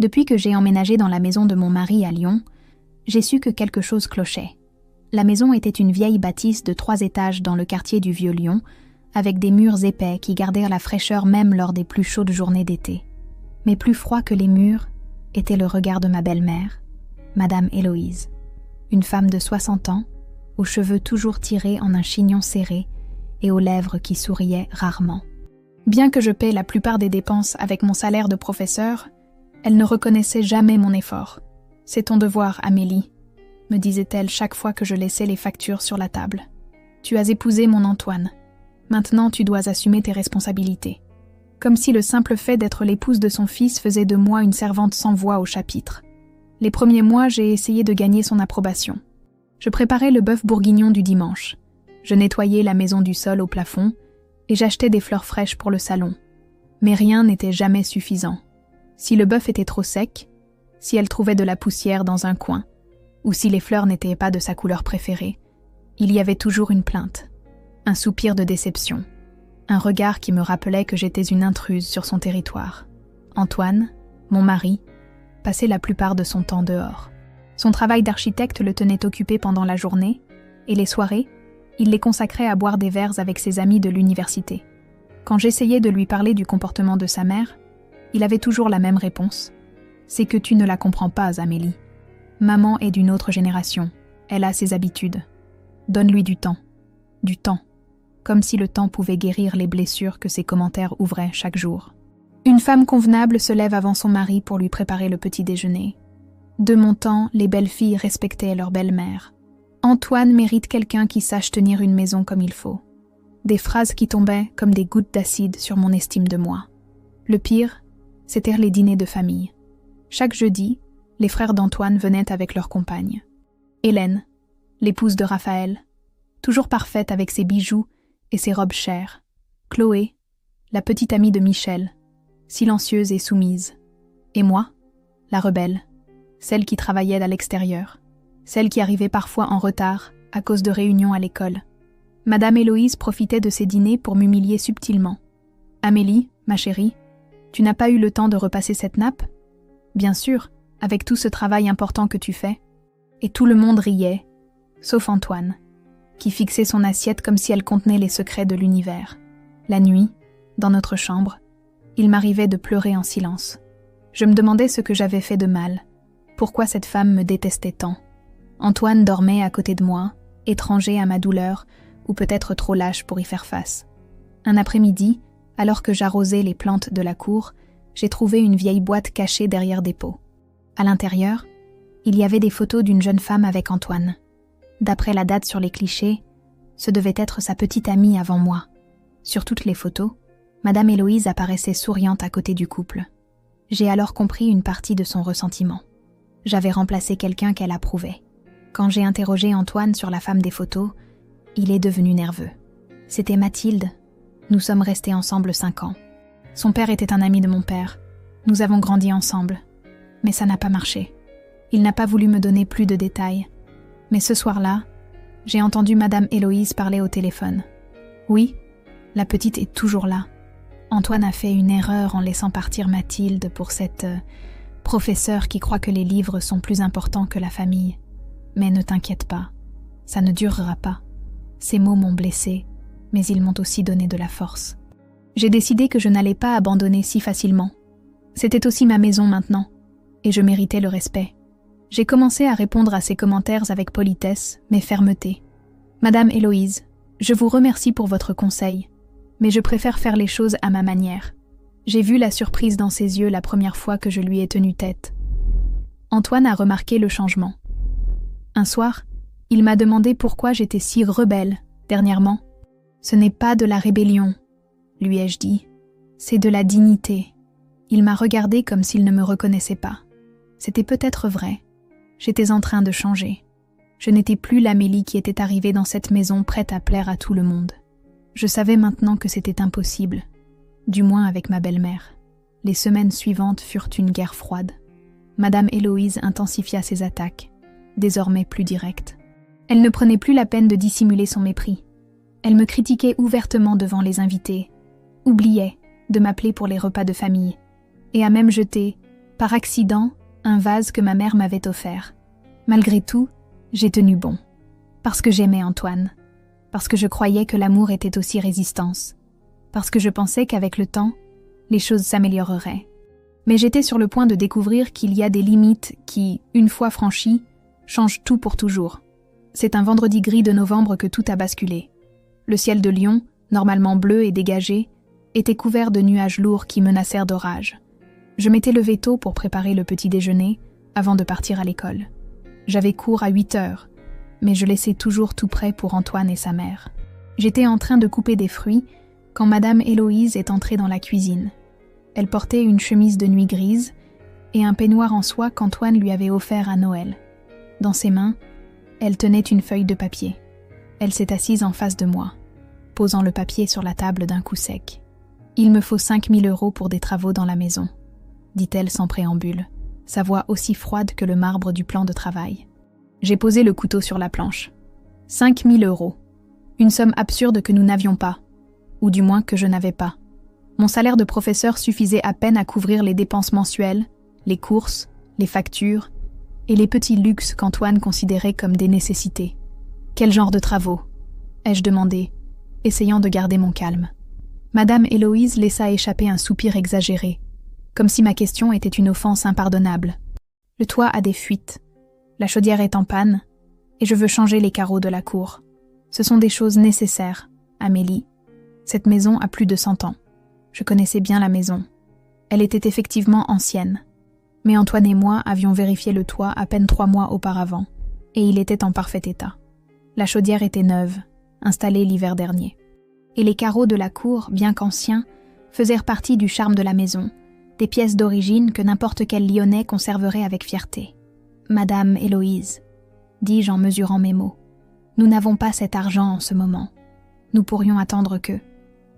Depuis que j'ai emménagé dans la maison de mon mari à Lyon, j'ai su que quelque chose clochait. La maison était une vieille bâtisse de 3 étages dans le quartier du Vieux-Lyon, avec des murs épais qui gardèrent la fraîcheur même lors des plus chaudes journées d'été. Mais plus froid que les murs était le regard de ma belle-mère, Madame Héloïse, une femme de 60 ans, aux cheveux toujours tirés en un chignon serré et aux lèvres qui souriaient rarement. Bien que je paie la plupart des dépenses avec mon salaire de professeur, elle ne reconnaissait jamais mon effort. « C'est ton devoir, Amélie », me disait-elle chaque fois que je laissais les factures sur la table. « Tu as épousé mon Antoine. Maintenant, tu dois assumer tes responsabilités. » Comme si le simple fait d'être l'épouse de son fils faisait de moi une servante sans voix au chapitre. Les premiers mois, j'ai essayé de gagner son approbation. Je préparais le bœuf bourguignon du dimanche. Je nettoyais la maison du sol au plafond et j'achetais des fleurs fraîches pour le salon. Mais rien n'était jamais suffisant. Si le bœuf était trop sec, si elle trouvait de la poussière dans un coin, ou si les fleurs n'étaient pas de sa couleur préférée, il y avait toujours une plainte, un soupir de déception, un regard qui me rappelait que j'étais une intruse sur son territoire. Antoine, mon mari, passait la plupart de son temps dehors. Son travail d'architecte le tenait occupé pendant la journée, et les soirées, il les consacrait à boire des verres avec ses amis de l'université. Quand j'essayais de lui parler du comportement de sa mère, il avait toujours la même réponse. « C'est que tu ne la comprends pas, Amélie. Maman est d'une autre génération. Elle a ses habitudes. Donne-lui du temps. Du temps. » Comme si le temps pouvait guérir les blessures que ses commentaires ouvraient chaque jour. Une femme convenable se lève avant son mari pour lui préparer le petit déjeuner. De mon temps, les belles filles respectaient leur belle-mère. Antoine mérite quelqu'un qui sache tenir une maison comme il faut. Des phrases qui tombaient comme des gouttes d'acide sur mon estime de moi. Le pire, c'étaient les dîners de famille. Chaque jeudi, les frères d'Antoine venaient avec leurs compagnes. Hélène, l'épouse de Raphaël, toujours parfaite avec ses bijoux et ses robes chères. Chloé, la petite amie de Michel, silencieuse et soumise. Et moi, la rebelle, celle qui travaillait à l'extérieur, celle qui arrivait parfois en retard à cause de réunions à l'école. Madame Héloïse profitait de ces dîners pour m'humilier subtilement. « Amélie, ma chérie, tu n'as pas eu le temps de repasser cette nappe ? Bien sûr, avec tout ce travail important que tu fais. » Et tout le monde riait, sauf Antoine, qui fixait son assiette comme si elle contenait les secrets de l'univers. La nuit, dans notre chambre, il m'arrivait de pleurer en silence. Je me demandais ce que j'avais fait de mal, pourquoi cette femme me détestait tant. Antoine dormait à côté de moi, étranger à ma douleur, ou peut-être trop lâche pour y faire face. Un après-midi, alors que j'arrosais les plantes de la cour, j'ai trouvé une vieille boîte cachée derrière des pots. À l'intérieur, il y avait des photos d'une jeune femme avec Antoine. D'après la date sur les clichés, ce devait être sa petite amie avant moi. Sur toutes les photos, Madame Héloïse apparaissait souriante à côté du couple. J'ai alors compris une partie de son ressentiment. J'avais remplacé quelqu'un qu'elle approuvait. Quand j'ai interrogé Antoine sur la femme des photos, il est devenu nerveux. C'était Mathilde. Nous sommes restés ensemble 5 ans. Son père était un ami de mon père. Nous avons grandi ensemble. Mais ça n'a pas marché. Il n'a pas voulu me donner plus de détails. Mais ce soir-là, j'ai entendu Madame Héloïse parler au téléphone. Oui, la petite est toujours là. Antoine a fait une erreur en laissant partir Mathilde pour cette professeure qui croit que les livres sont plus importants que la famille. Mais ne t'inquiète pas, ça ne durera pas. Ces mots m'ont blessée, mais ils m'ont aussi donné de la force. J'ai décidé que je n'allais pas abandonner si facilement. C'était aussi ma maison maintenant, et je méritais le respect. J'ai commencé à répondre à ses commentaires avec politesse, mais fermeté. Madame Héloïse, je vous remercie pour votre conseil, mais je préfère faire les choses à ma manière. J'ai vu la surprise dans ses yeux la première fois que je lui ai tenu tête. Antoine a remarqué le changement. Un soir, il m'a demandé pourquoi j'étais si rebelle dernièrement. Ce n'est pas de la rébellion, lui ai-je dit. C'est de la dignité. Il m'a regardé comme s'il ne me reconnaissait pas. C'était peut-être vrai. J'étais en train de changer. Je n'étais plus l'Amélie qui était arrivée dans cette maison prête à plaire à tout le monde. Je savais maintenant que c'était impossible, du moins avec ma belle-mère. Les semaines suivantes furent une guerre froide. Madame Héloïse intensifia ses attaques, désormais plus directes. Elle ne prenait plus la peine de dissimuler son mépris. Elle me critiquait ouvertement devant les invités, oubliait de m'appeler pour les repas de famille, et a même jeté Par accident, un vase que ma mère m'avait offert. Malgré tout, j'ai tenu bon. Parce que j'aimais Antoine. Parce que je croyais que l'amour était aussi résistance. Parce que je pensais qu'avec le temps, les choses s'amélioreraient. Mais j'étais sur le point de découvrir qu'il y a des limites qui, une fois franchies, changent tout pour toujours. C'est un vendredi gris de novembre que tout a basculé. Le ciel de Lyon, normalement bleu et dégagé, était couvert de nuages lourds qui menacèrent d'orage. Je m'étais levée tôt pour préparer le petit déjeuner avant de partir à l'école. J'avais cours à 8 heures, mais je laissais toujours tout prêt pour Antoine et sa mère. J'étais en train de couper des fruits quand Madame Héloïse est entrée dans la cuisine. Elle portait une chemise de nuit grise et un peignoir en soie qu'Antoine lui avait offert à Noël. Dans ses mains, elle tenait une feuille de papier. Elle s'est assise en face de moi, posant le papier sur la table d'un coup sec. « Il me faut 5 000 € pour des travaux dans la maison », dit-elle sans préambule, sa voix aussi froide que le marbre du plan de travail. J'ai posé le couteau sur la planche. 5 000 €. Une somme absurde que nous n'avions pas, ou du moins que je n'avais pas. Mon salaire de professeur suffisait à peine à couvrir les dépenses mensuelles, les courses, les factures et les petits luxes qu'Antoine considérait comme des nécessités. Quel genre de travaux ? Ai-je demandé, essayant de garder mon calme. Madame Héloïse laissa échapper un soupir exagéré, comme si ma question était une offense impardonnable. Le toit a des fuites, la chaudière est en panne, et je veux changer les carreaux de la cour. Ce sont des choses nécessaires, Amélie. Cette maison a plus de 100 ans. Je connaissais bien la maison. Elle était effectivement ancienne. Mais Antoine et moi avions vérifié le toit à peine 3 mois auparavant, et il était en parfait état. La chaudière était neuve, installée l'hiver dernier. Et les carreaux de la cour, bien qu'anciens, faisaient partie du charme de la maison, des pièces d'origine que n'importe quel Lyonnais conserverait avec fierté. « Madame Héloïse », dis-je en mesurant mes mots, « nous n'avons pas cet argent en ce moment. Nous pourrions attendre que... »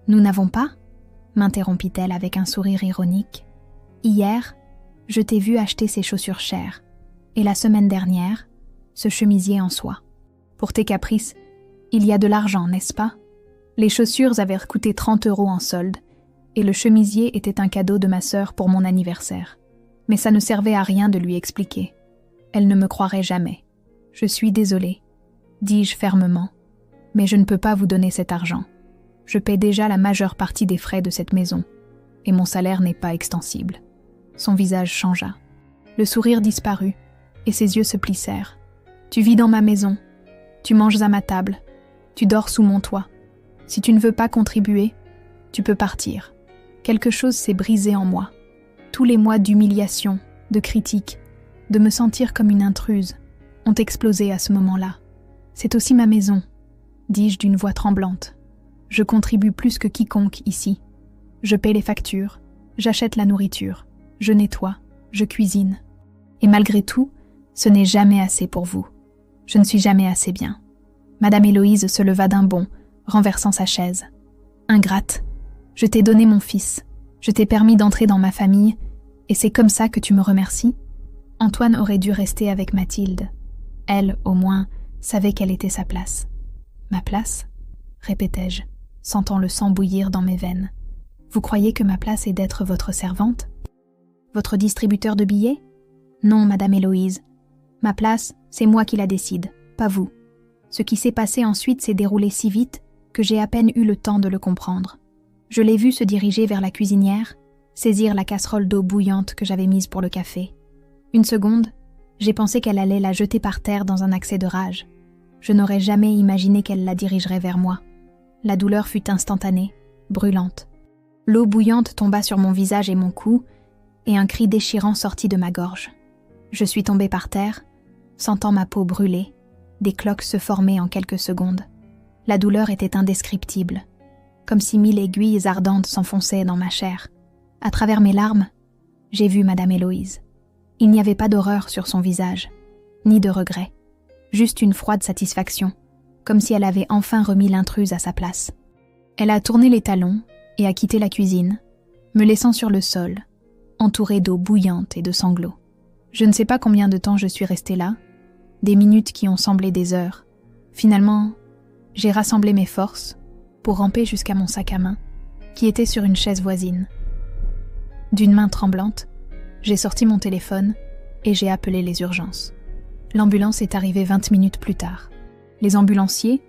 « Nous n'avons pas ?» m'interrompit-elle avec un sourire ironique. « Hier, je t'ai vu acheter ces chaussures chères, et la semaine dernière, ce chemisier en soie. Pour tes caprices, il y a de l'argent, n'est-ce pas ? Les chaussures avaient coûté 30 € en solde, et le chemisier était un cadeau de ma sœur pour mon anniversaire. Mais ça ne servait à rien de lui expliquer. Elle ne me croirait jamais. Je suis désolée, dis-je fermement, mais je ne peux pas vous donner cet argent. Je paie déjà la majeure partie des frais de cette maison, et mon salaire n'est pas extensible. » Son visage changea. Le sourire disparut, et ses yeux se plissèrent. « Tu vis dans ma maison, tu manges à ma table, tu dors sous mon toit. Si tu ne veux pas contribuer, tu peux partir. Quelque chose s'est brisé en moi. Tous les mois d'humiliation, de critiques, de me sentir comme une intruse, ont explosé à ce moment-là. C'est aussi ma maison, dis-je d'une voix tremblante. Je contribue plus que quiconque ici. Je paie les factures, j'achète la nourriture, je nettoie, je cuisine. Et malgré tout, ce n'est jamais assez pour vous. Je ne suis jamais assez bien. » Madame Héloïse se leva d'un bond, renversant sa chaise. « Ingrate, je t'ai donné mon fils, je t'ai permis d'entrer dans ma famille, et c'est comme ça que tu me remercies ? Antoine aurait dû rester avec Mathilde. Elle, au moins, savait quelle était sa place. « Ma place ?» répétai-je, sentant le sang bouillir dans mes veines. « Vous croyez que ma place est d'être votre servante ? Votre distributeur de billets ? Non, Madame Héloïse. Ma place, c'est moi qui la décide, pas vous. Ce qui s'est passé ensuite s'est déroulé si vite que j'ai à peine eu le temps de le comprendre. Je l'ai vu se diriger vers la cuisinière, saisir la casserole d'eau bouillante que j'avais mise pour le café. Une seconde, j'ai pensé qu'elle allait la jeter par terre dans un accès de rage. Je n'aurais jamais imaginé qu'elle la dirigerait vers moi. La douleur fut instantanée, brûlante. L'eau bouillante tomba sur mon visage et mon cou, et un cri déchirant sortit de ma gorge. Je suis tombée par terre, sentant ma peau brûler, des cloques se former en quelques secondes. La douleur était indescriptible, comme si 1000 aiguilles ardentes s'enfonçaient dans ma chair. À travers mes larmes, j'ai vu Madame Héloïse. Il n'y avait pas d'horreur sur son visage, ni de regret, juste une froide satisfaction, comme si elle avait enfin remis l'intruse à sa place. Elle a tourné les talons et a quitté la cuisine, me laissant sur le sol, entourée d'eau bouillante et de sanglots. Je ne sais pas combien de temps je suis restée là, des minutes qui ont semblé des heures. Finalement, j'ai rassemblé mes forces pour ramper jusqu'à mon sac à main, qui était sur une chaise voisine. D'une main tremblante, J'ai sorti mon téléphone et j'ai appelé les urgences. L'ambulance est arrivée 20 minutes plus tard. Les ambulanciers,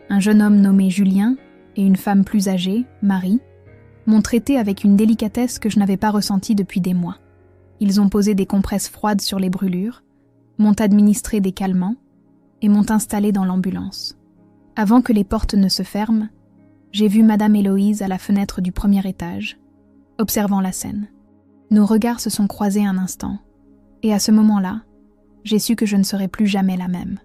un jeune homme nommé Julien et une femme plus âgée, Marie, m'ont traité avec une délicatesse que je n'avais pas ressentie depuis des mois. Ils ont posé des compresses froides sur les brûlures, m'ont administré des calmants et m'ont installé dans l'ambulance. Avant que les portes ne se ferment, j'ai vu Madame Héloïse à la fenêtre du premier étage, observant la scène. Nos regards se sont croisés un instant, et à ce moment-là, j'ai su que je ne serais plus jamais la même.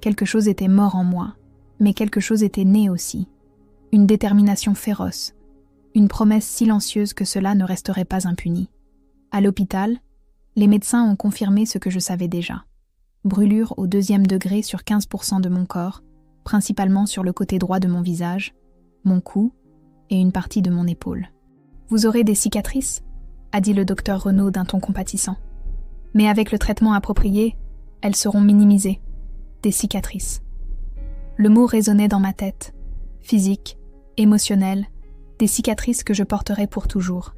Quelque chose était mort en moi, mais quelque chose était né aussi. Une détermination féroce, une promesse silencieuse que cela ne resterait pas impuni. À l'hôpital, les médecins ont confirmé ce que je savais déjà. Brûlure au 2e degré sur 15% de mon corps, principalement sur le côté droit de mon visage, mon cou et une partie de mon épaule. « Vous aurez des cicatrices ?» a dit le docteur Renaud d'un ton compatissant. « Mais avec le traitement approprié, elles seront minimisées. Des cicatrices. » Le mot résonnait dans ma tête. Physique, émotionnel, des cicatrices que je porterai pour toujours.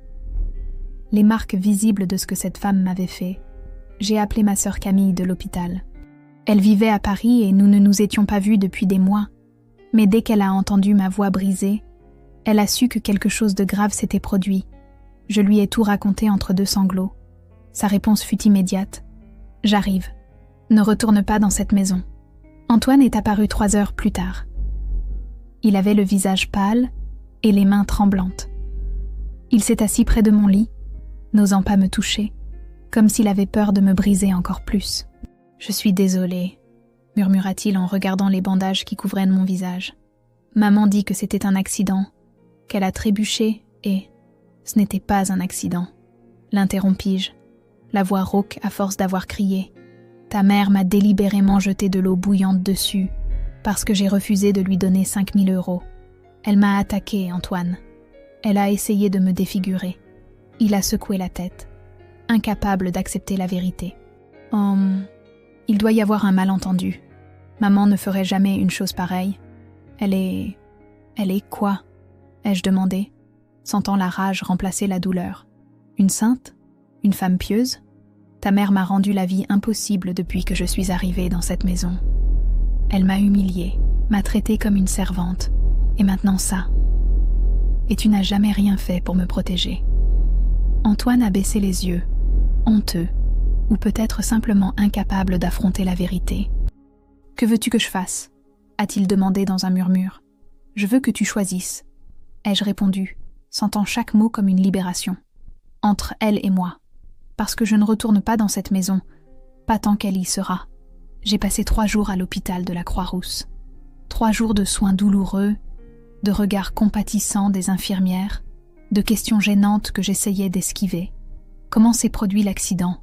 Les marques visibles de ce que cette femme m'avait fait. J'ai appelé ma sœur Camille de l'hôpital. Elle vivait à Paris et nous ne nous étions pas vus depuis des mois. Mais dès qu'elle a entendu ma voix brisée, elle a su que quelque chose de grave s'était produit. Je lui ai tout raconté entre 2 sanglots. Sa réponse fut immédiate. « J'arrive. Ne retourne pas dans cette maison. » Antoine est apparu 3 heures plus tard. Il avait le visage pâle et les mains tremblantes. Il s'est assis près de mon lit, n'osant pas me toucher, comme s'il avait peur de me briser encore plus. « Je suis désolé, » murmura-t-il en regardant les bandages qui couvraient mon visage. « Maman dit que c'était un accident, qu'elle a trébuché et... ce n'était pas un accident. » L'interrompis-je, la voix rauque à force d'avoir crié. « Ta mère m'a délibérément jeté de l'eau bouillante dessus, parce que j'ai refusé de lui donner 5 000 € Elle m'a attaqué, Antoine. Elle a essayé de me défigurer. » Il a secoué la tête, incapable d'accepter la vérité. « Il doit y avoir un malentendu. Maman ne ferait jamais une chose pareille. Elle est quoi ?» ai-je demandé, sentant la rage remplacer la douleur. « Une sainte ? Une femme pieuse ? Ta mère m'a rendu la vie impossible depuis que je suis arrivée dans cette maison. Elle m'a humiliée, m'a traitée comme une servante, et maintenant ça. Et tu n'as jamais rien fait pour me protéger. » Antoine a baissé les yeux, honteux, ou peut-être simplement incapable d'affronter la vérité. « Que veux-tu que je fasse ?» a-t-il demandé dans un murmure. « Je veux que tu choisisses. » ai-je répondu, sentant chaque mot comme une libération. « Entre elle et moi. Parce que je ne retourne pas dans cette maison, pas tant qu'elle y sera. J'ai passé 3 jours à l'hôpital de la Croix-Rousse. 3 jours de soins douloureux, de regards compatissants des infirmières, de questions gênantes que j'essayais d'esquiver. « Comment s'est produit l'accident ?»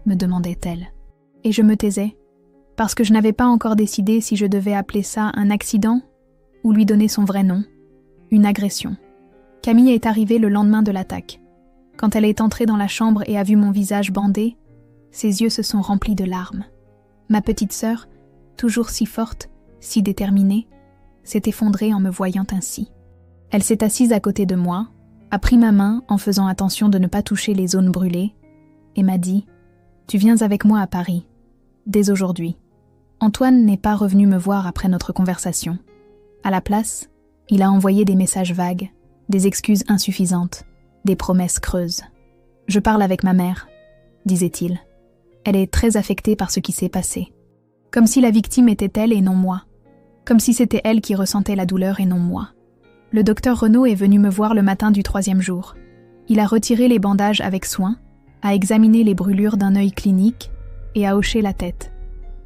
me demandait-elle. Et je me taisais, parce que je n'avais pas encore décidé si je devais appeler ça un accident ou lui donner son vrai nom, une agression. Camille est arrivée le lendemain de l'attaque. Quand elle est entrée dans la chambre et a vu mon visage bandé, ses yeux se sont remplis de larmes. Ma petite sœur, toujours si forte, si déterminée, s'est effondrée en me voyant ainsi. Elle s'est assise à côté de moi, a pris ma main en faisant attention de ne pas toucher les zones brûlées, et m'a dit « Tu viens avec moi à Paris, dès aujourd'hui. » Antoine n'est pas revenu me voir après notre conversation. À la place, il a envoyé des messages vagues, des excuses insuffisantes, des promesses creuses. « Je parle avec ma mère, » disait-il. Elle est très affectée par ce qui s'est passé. Comme si la victime était elle et non moi. Comme si c'était elle qui ressentait la douleur et non moi. Le docteur Renaud est venu me voir le matin du 3e jour. Il a retiré les bandages avec soin, a examiné les brûlures d'un œil clinique et a hoché la tête.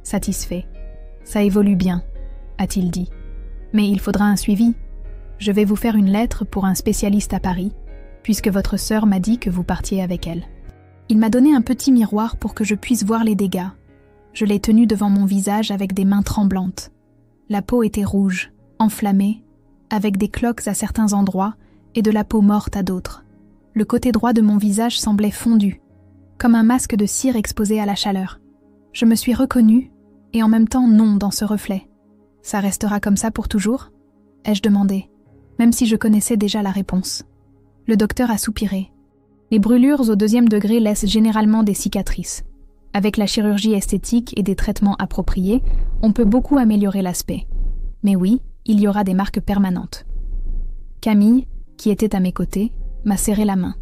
Satisfait. « Ça évolue bien », a-t-il dit. « Mais il faudra un suivi. Je vais vous faire une lettre pour un spécialiste à Paris, puisque votre sœur m'a dit que vous partiez avec elle. » Il m'a donné un petit miroir pour que je puisse voir les dégâts. Je l'ai tenu devant mon visage avec des mains tremblantes. La peau était rouge, enflammée, avec des cloques à certains endroits et de la peau morte à d'autres. Le côté droit de mon visage semblait fondu, comme un masque de cire exposé à la chaleur. Je me suis reconnue, et en même temps non dans ce reflet. « Ça restera comme ça pour toujours ?» ai-je demandé, même si je connaissais déjà la réponse. Le docteur a soupiré. Les brûlures au 2e degré laissent généralement des cicatrices. Avec la chirurgie esthétique et des traitements appropriés, on peut beaucoup améliorer l'aspect. Mais oui, il y aura des marques permanentes. Camille, qui était à mes côtés, m'a serré la main.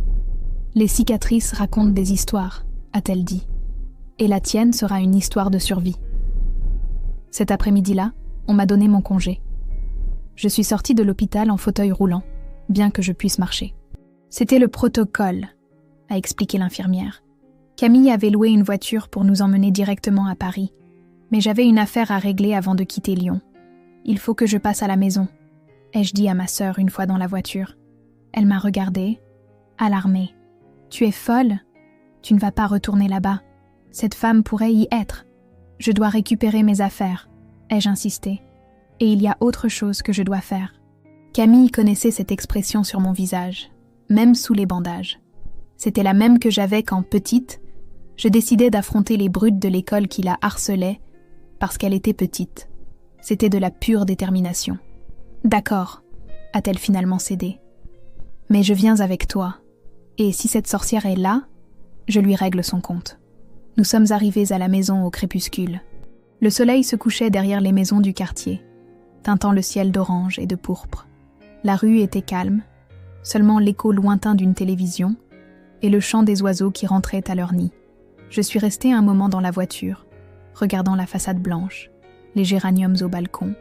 « Les cicatrices racontent des histoires », a-t-elle dit. « Et la tienne sera une histoire de survie. » Cet après-midi-là, on m'a donné mon congé. Je suis sortie de l'hôpital en fauteuil roulant, bien que je puisse marcher. C'était le protocole, a expliqué l'infirmière. Camille avait loué une voiture pour nous emmener directement à Paris, mais j'avais une affaire à régler avant de quitter Lyon. Il faut que je passe à la maison, ai-je dit à ma sœur une fois dans la voiture. Elle m'a regardée, alarmée. Tu es folle? Tu ne vas pas retourner là-bas. Cette femme pourrait y être. Je dois récupérer mes affaires, ai-je insisté. Et il y a autre chose que je dois faire. Camille connaissait cette expression sur mon visage, même sous les bandages. C'était la même que j'avais quand, petite, je décidais d'affronter les brutes de l'école qui la harcelaient parce qu'elle était petite. C'était de la pure détermination. D'accord, a-t-elle finalement cédé. Mais je viens avec toi, et si cette sorcière est là, je lui règle son compte. Nous sommes arrivés à la maison au crépuscule. Le soleil se couchait derrière les maisons du quartier, teintant le ciel d'orange et de pourpre. La rue était calme, seulement l'écho lointain d'une télévision et le chant des oiseaux qui rentraient à leur nid. Je suis restée un moment dans la voiture, regardant la façade blanche, les géraniums au balcon,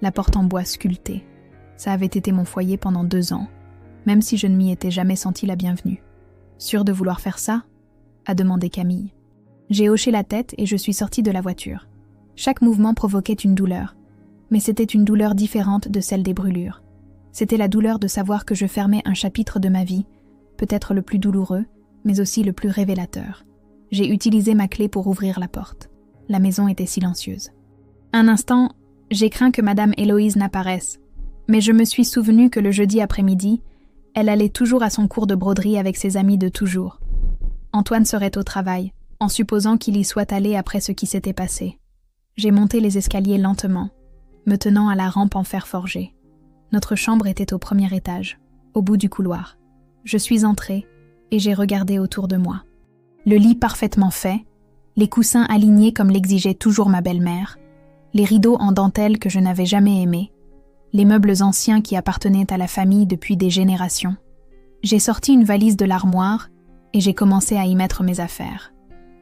la porte en bois sculptée. Ça avait été mon foyer pendant 2 ans, même si je ne m'y étais jamais sentie la bienvenue. « Sûre de vouloir faire ça ?» a demandé Camille. J'ai hoché la tête et je suis sortie de la voiture. Chaque mouvement provoquait une douleur, mais c'était une douleur différente de celle des brûlures. C'était la douleur de savoir que je fermais un chapitre de ma vie, peut-être le plus douloureux, mais aussi le plus révélateur. J'ai utilisé ma clé pour ouvrir la porte. La maison était silencieuse. Un instant, j'ai craint que Madame Héloïse n'apparaisse, mais je me suis souvenu que le jeudi après-midi, elle allait toujours à son cours de broderie avec ses amis de toujours. Antoine serait au travail, en supposant qu'il y soit allé après ce qui s'était passé. J'ai monté les escaliers lentement, me tenant à la rampe en fer forgé. Notre chambre était au 1er étage, au bout du couloir. Je suis entrée et j'ai regardé autour de moi. Le lit parfaitement fait, les coussins alignés comme l'exigeait toujours ma belle-mère, les rideaux en dentelle que je n'avais jamais aimés, les meubles anciens qui appartenaient à la famille depuis des générations. J'ai sorti une valise de l'armoire et j'ai commencé à y mettre mes affaires.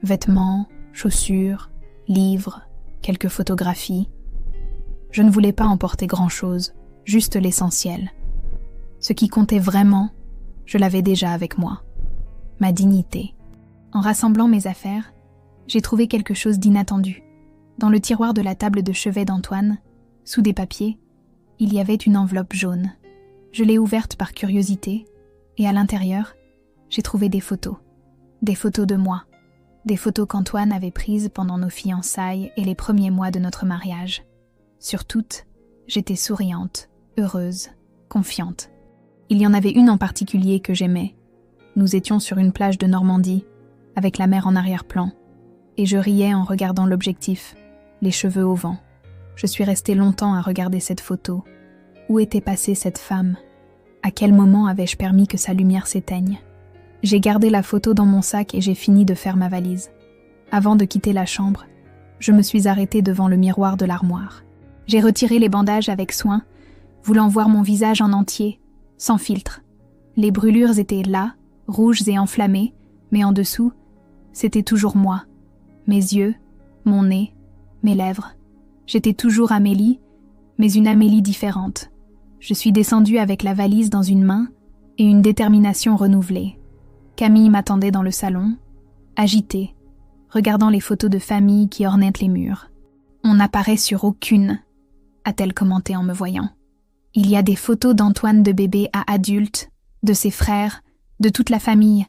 Vêtements, chaussures, livres, quelques photographies. Je ne voulais pas emporter grand-chose, juste l'essentiel. Ce qui comptait vraiment, je l'avais déjà avec moi. Ma dignité. En rassemblant mes affaires, j'ai trouvé quelque chose d'inattendu. Dans le tiroir de la table de chevet d'Antoine, sous des papiers, il y avait une enveloppe jaune. Je l'ai ouverte par curiosité, et à l'intérieur, j'ai trouvé des photos. Des photos de moi. Des photos qu'Antoine avait prises pendant nos fiançailles et les premiers mois de notre mariage. Sur toutes, j'étais souriante, heureuse, confiante. Il y en avait une en particulier que j'aimais. Nous étions sur une plage de Normandie, avec la mer en arrière-plan, et je riais en regardant l'objectif, les cheveux au vent. Je suis restée longtemps à regarder cette photo. Où était passée cette femme? À quel moment avais-je permis que sa lumière s'éteigne? J'ai gardé la photo dans mon sac et j'ai fini de faire ma valise. Avant de quitter la chambre, je me suis arrêtée devant le miroir de l'armoire. J'ai retiré les bandages avec soin, voulant voir mon visage en entier, sans filtre. Les brûlures étaient là, rouges et enflammées, mais en dessous, c'était toujours moi. Mes yeux, mon nez, mes lèvres. J'étais toujours Amélie, mais une Amélie différente. Je suis descendue avec la valise dans une main et une détermination renouvelée. Camille m'attendait dans le salon, agitée, regardant les photos de famille qui ornaient les murs. « On n'apparaît sur aucune », a-t-elle commenté en me voyant. « Il y a des photos d'Antoine de bébé à adulte, de ses frères, de toute la famille,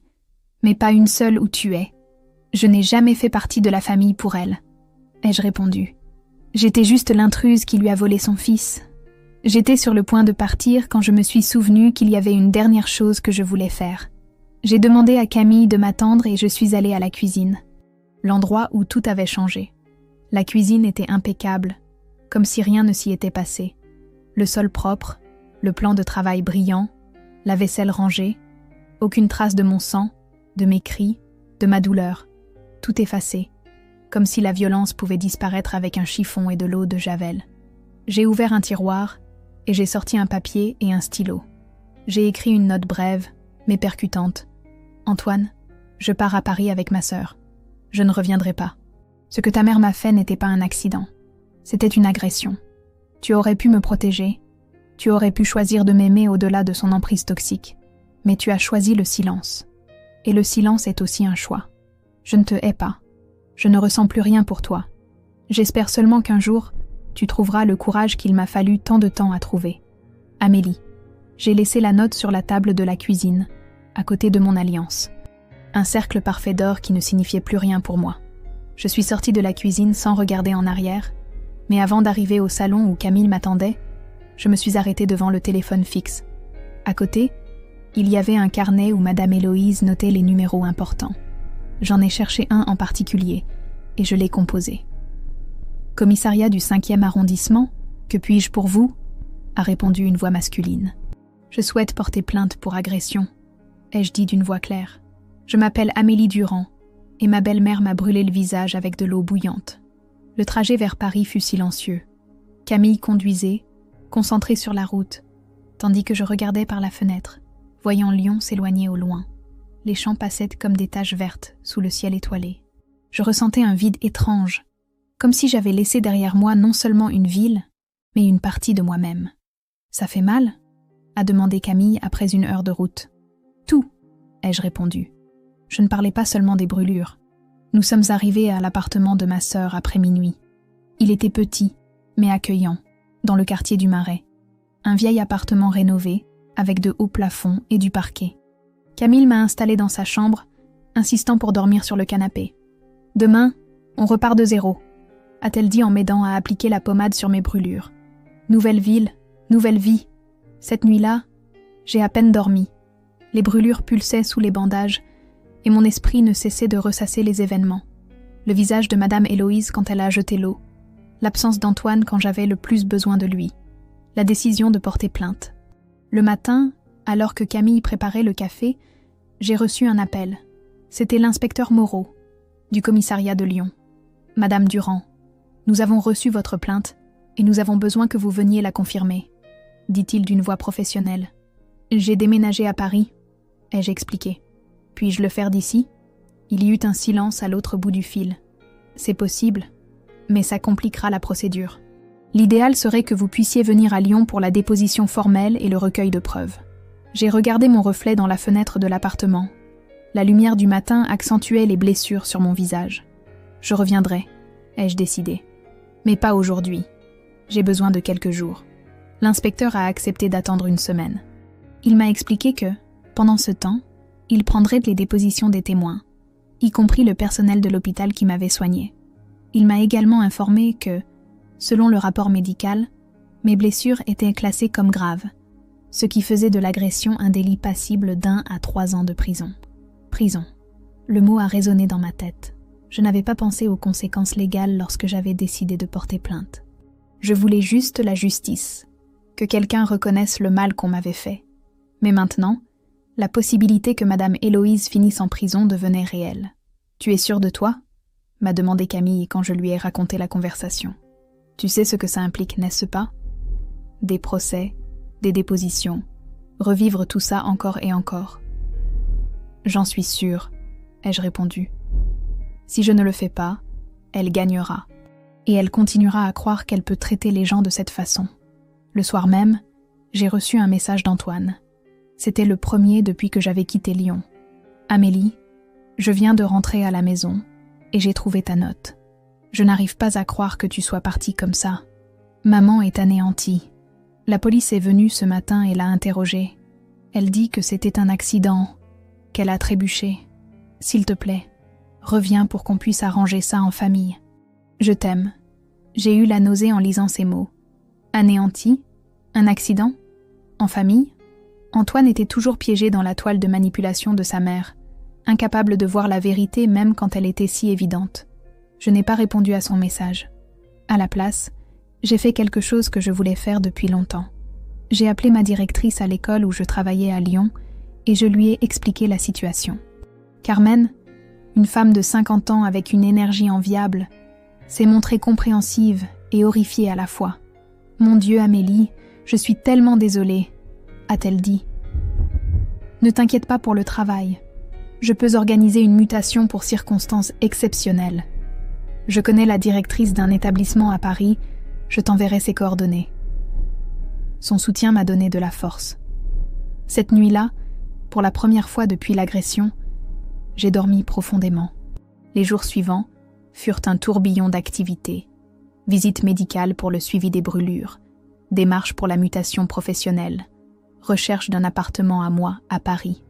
mais pas une seule où tu es. Je n'ai jamais fait partie de la famille pour elle, » ai-je répondu. J'étais juste l'intruse qui lui a volé son fils. J'étais sur le point de partir quand je me suis souvenue qu'il y avait une dernière chose que je voulais faire. J'ai demandé à Camille de m'attendre et je suis allée à la cuisine, l'endroit où tout avait changé. La cuisine était impeccable, comme si rien ne s'y était passé. Le sol propre, le plan de travail brillant, la vaisselle rangée, Aucune trace de mon sang, de mes cris, de ma douleur. Tout effacé, comme si la violence pouvait disparaître avec un chiffon et de l'eau de Javel. J'ai ouvert un tiroir et j'ai sorti un papier et un stylo. J'ai écrit une note brève, mais percutante. « Antoine, je pars à Paris avec ma sœur. Je ne reviendrai pas. Ce que ta mère m'a fait n'était pas un accident. C'était une agression. Tu aurais pu me protéger. Tu aurais pu choisir de m'aimer au-delà de son emprise toxique. Mais tu as choisi le silence. Et le silence est aussi un choix. Je ne te hais pas. Je ne ressens plus rien pour toi. J'espère seulement qu'un jour, tu trouveras le courage qu'il m'a fallu tant de temps à trouver. Amélie. » J'ai laissé la note sur la table de la cuisine, à côté de mon alliance. Un cercle parfait d'or qui ne signifiait plus rien pour moi. Je suis sortie de la cuisine sans regarder en arrière, mais avant d'arriver au salon où Camille m'attendait, je me suis arrêtée devant le téléphone fixe. À côté, il y avait un carnet où Madame Héloïse notait les numéros importants. J'en ai cherché un en particulier, et je l'ai composé. « Commissariat du 5e arrondissement, que puis-je pour vous ?» a répondu une voix masculine. « Je souhaite porter plainte pour agression, » ai-je dit d'une voix claire. « Je m'appelle Amélie Durand, et ma belle-mère m'a brûlé le visage avec de l'eau bouillante. » Le trajet vers Paris fut silencieux. Camille conduisait, concentrée sur la route, tandis que je regardais par la fenêtre, voyant Lyon s'éloigner au loin. Les champs passaient comme des taches vertes sous le ciel étoilé. Je ressentais un vide étrange, comme si j'avais laissé derrière moi non seulement une ville, mais une partie de moi-même. « Ça fait mal ?» a demandé Camille après une heure de route. « Tout », ai-je répondu. Je ne parlais pas seulement des brûlures. Nous sommes arrivés à l'appartement de ma sœur après minuit. Il était petit, mais accueillant, dans le quartier du Marais. Un vieil appartement rénové, avec de hauts plafonds et du parquet. Camille m'a installée dans sa chambre, insistant pour dormir sur le canapé. « Demain, on repart de zéro », a-t-elle dit en m'aidant à appliquer la pommade sur mes brûlures. Nouvelle ville, nouvelle vie. Cette nuit-là, j'ai à peine dormi. Les brûlures pulsaient sous les bandages et mon esprit ne cessait de ressasser les événements. Le visage de Madame Héloïse quand elle a jeté l'eau. L'absence d'Antoine quand j'avais le plus besoin de lui. La décision de porter plainte. Le matin, alors que Camille préparait le café, j'ai reçu un appel. C'était l'inspecteur Moreau, du commissariat de Lyon. « Madame Durand, nous avons reçu votre plainte et nous avons besoin que vous veniez la confirmer, » dit-il d'une voix professionnelle. « J'ai déménagé à Paris, » ai-je expliqué. « Puis-je le faire d'ici ?» Il y eut un silence à l'autre bout du fil. « C'est possible, mais ça compliquera la procédure. L'idéal serait que vous puissiez venir à Lyon pour la déposition formelle et le recueil de preuves. » J'ai regardé mon reflet dans la fenêtre de l'appartement. La lumière du matin accentuait les blessures sur mon visage. « Je reviendrai, » ai-je décidé. « Mais pas aujourd'hui. J'ai besoin de quelques jours. » L'inspecteur a accepté d'attendre une semaine. Il m'a expliqué que, pendant ce temps, il prendrait les dépositions des témoins, y compris le personnel de l'hôpital qui m'avait soigné. Il m'a également informé que, selon le rapport médical, mes blessures étaient classées comme graves, ce qui faisait de l'agression un délit passible d'1 à 3 ans de prison. Prison. Le mot a résonné dans ma tête. Je n'avais pas pensé aux conséquences légales lorsque j'avais décidé de porter plainte. Je voulais juste la justice, que quelqu'un reconnaisse le mal qu'on m'avait fait. Mais maintenant, la possibilité que Madame Héloïse finisse en prison devenait réelle. « Tu es sûre de toi ?» m'a demandé Camille quand je lui ai raconté la conversation. « Tu sais ce que ça implique, n'est-ce pas ? Des procès, des dépositions, revivre tout ça encore et encore. »« J'en suis sûre, » ai-je répondu. « Si je ne le fais pas, elle gagnera. Et elle continuera à croire qu'elle peut traiter les gens de cette façon. » Le soir même, j'ai reçu un message d'Antoine. C'était le premier depuis que j'avais quitté Lyon. « Amélie, je viens de rentrer à la maison et j'ai trouvé ta note. Je n'arrive pas à croire que tu sois partie comme ça. Maman est anéantie. La police est venue ce matin et l'a interrogée. Elle dit que c'était un accident, qu'elle a trébuché. S'il te plaît, reviens pour qu'on puisse arranger ça en famille. Je t'aime. » J'ai eu la nausée en lisant ces mots. Anéantie ? Un accident ? En famille ? Antoine était toujours piégé dans la toile de manipulation de sa mère, incapable de voir la vérité même quand elle était si évidente. Je n'ai pas répondu à son message. À la place, j'ai fait quelque chose que je voulais faire depuis longtemps. J'ai appelé ma directrice à l'école où je travaillais à Lyon et je lui ai expliqué la situation. Carmen, une femme de 50 ans avec une énergie enviable, s'est montrée compréhensive et horrifiée à la fois. « Mon Dieu, Amélie, je suis tellement désolée », a-t-elle dit. « Ne t'inquiète pas pour le travail. Je peux organiser une mutation pour circonstances exceptionnelles. Je connais la directrice d'un établissement à Paris, je t'enverrai ses coordonnées. » Son soutien m'a donné de la force. Cette nuit-là, pour la première fois depuis l'agression, j'ai dormi profondément. Les jours suivants furent un tourbillon d'activités. Visite médicale pour le suivi des brûlures, démarche pour la mutation professionnelle, recherche d'un appartement à moi à Paris.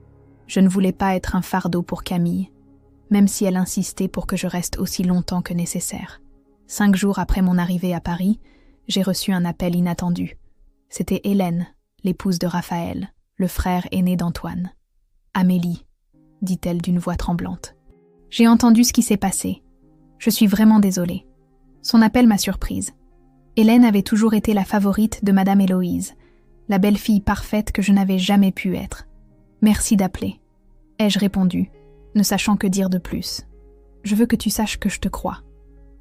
Je ne voulais pas être un fardeau pour Camille, même si elle insistait pour que je reste aussi longtemps que nécessaire. 5 jours après mon arrivée à Paris, j'ai reçu un appel inattendu. C'était Hélène, l'épouse de Raphaël, le frère aîné d'Antoine. « Amélie », dit-elle d'une voix tremblante. « J'ai entendu ce qui s'est passé. Je suis vraiment désolée. » Son appel m'a surprise. Hélène avait toujours été la favorite de Madame Héloïse, la belle-fille parfaite que je n'avais jamais pu être. « Merci d'appeler », ai-je répondu, ne sachant que dire de plus. « Je veux que tu saches que je te crois »,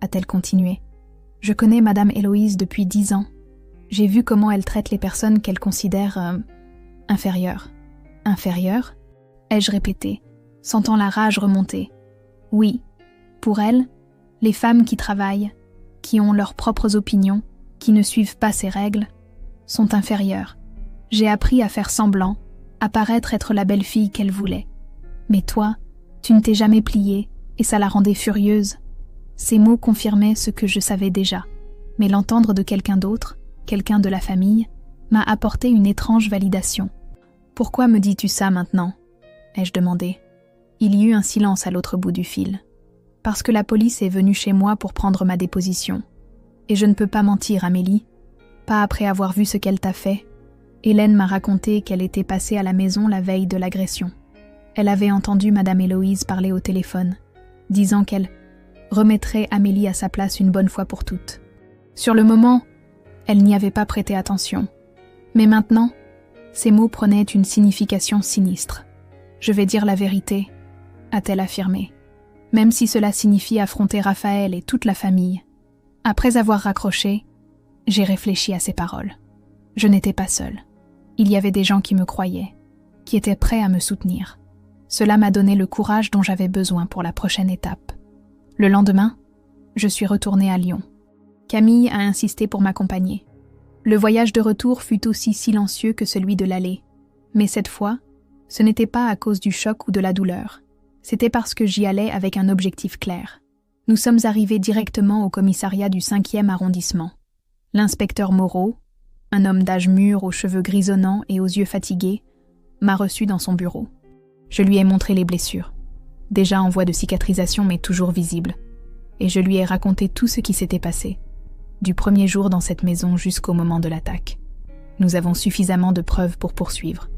a-t-elle continué. « Je connais Madame Héloïse depuis 10 ans. J'ai vu comment elle traite les personnes qu'elle considère inférieures. »« Inférieures » ai-je répété, sentant la rage remonter. « Oui, pour elle, les femmes qui travaillent, qui ont leurs propres opinions, qui ne suivent pas ces règles, sont inférieures. J'ai appris à faire semblant, à paraître être la belle-fille qu'elle voulait. Mais toi, tu ne t'es jamais pliée, et ça la rendait furieuse. » Ces mots confirmaient ce que je savais déjà, mais l'entendre de quelqu'un d'autre, quelqu'un de la famille, m'a apporté une étrange validation. « Pourquoi me dis-tu ça maintenant ?» ai-je demandé. Il y eut un silence à l'autre bout du fil. « Parce que la police est venue chez moi pour prendre ma déposition. Et je ne peux pas mentir, Amélie. Pas après avoir vu ce qu'elle t'a fait. Hélène m'a raconté qu'elle était passée à la maison la veille de l'agression. Elle avait entendu Madame Héloïse parler au téléphone, disant qu'elle remettrait Amélie à sa place une bonne fois pour toutes. Sur le moment, elle n'y avait pas prêté attention. Mais maintenant, ces mots prenaient une signification sinistre. « Je vais dire la vérité », a-t-elle affirmé, même si cela signifie affronter Raphaël et toute la famille. Après avoir raccroché, j'ai réfléchi à ces paroles. Je n'étais pas seule. Il y avait des gens qui me croyaient, qui étaient prêts à me soutenir. Cela m'a donné le courage dont j'avais besoin pour la prochaine étape. Le lendemain, je suis retournée à Lyon. Camille a insisté pour m'accompagner. Le voyage de retour fut aussi silencieux que celui de l'aller. Mais cette fois, ce n'était pas à cause du choc ou de la douleur. C'était parce que j'y allais avec un objectif clair. Nous sommes arrivés directement au commissariat du 5e arrondissement. L'inspecteur Moreau, un homme d'âge mûr aux cheveux grisonnants et aux yeux fatigués, m'a reçu dans son bureau. Je lui ai montré les blessures, déjà en voie de cicatrisation mais toujours visibles, et je lui ai raconté tout ce qui s'était passé, du premier jour dans cette maison jusqu'au moment de l'attaque. Nous avons suffisamment de preuves pour poursuivre,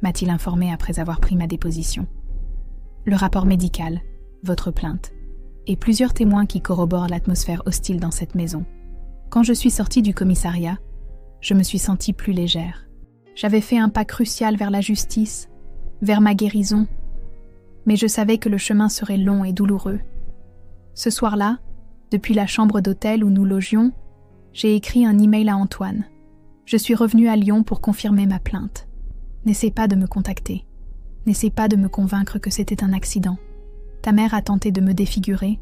m'a-t-il informé après avoir pris ma déposition. Le rapport médical, votre plainte, et plusieurs témoins qui corroborent l'atmosphère hostile dans cette maison. Quand je suis sortie du commissariat, je me suis sentie plus légère. J'avais fait un pas crucial vers la justice, vers ma guérison, mais je savais que le chemin serait long et douloureux. Ce soir-là, depuis la chambre d'hôtel où nous logions, j'ai écrit un email à Antoine. Je suis revenue à Lyon pour confirmer ma plainte. N'essaie pas de me contacter. N'essaie pas de me convaincre que c'était un accident. Ta mère a tenté de me défigurer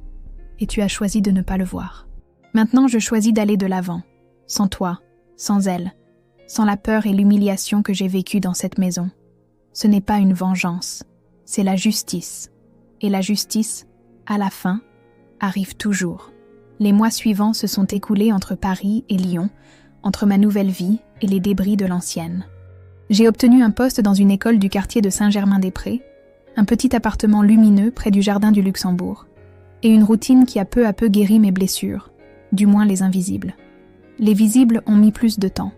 et tu as choisi de ne pas le voir. Maintenant, je choisis d'aller de l'avant, sans toi, sans elle, sans la peur et l'humiliation que j'ai vécues dans cette maison. Ce n'est pas une vengeance, c'est la justice. Et la justice, à la fin, arrive toujours. Les mois suivants se sont écoulés entre Paris et Lyon, entre ma nouvelle vie et les débris de l'ancienne. J'ai obtenu un poste dans une école du quartier de Saint-Germain-des-Prés, un petit appartement lumineux près du jardin du Luxembourg, et une routine qui a peu à peu guéri mes blessures, du moins les invisibles. Les visibles ont mis plus de temps.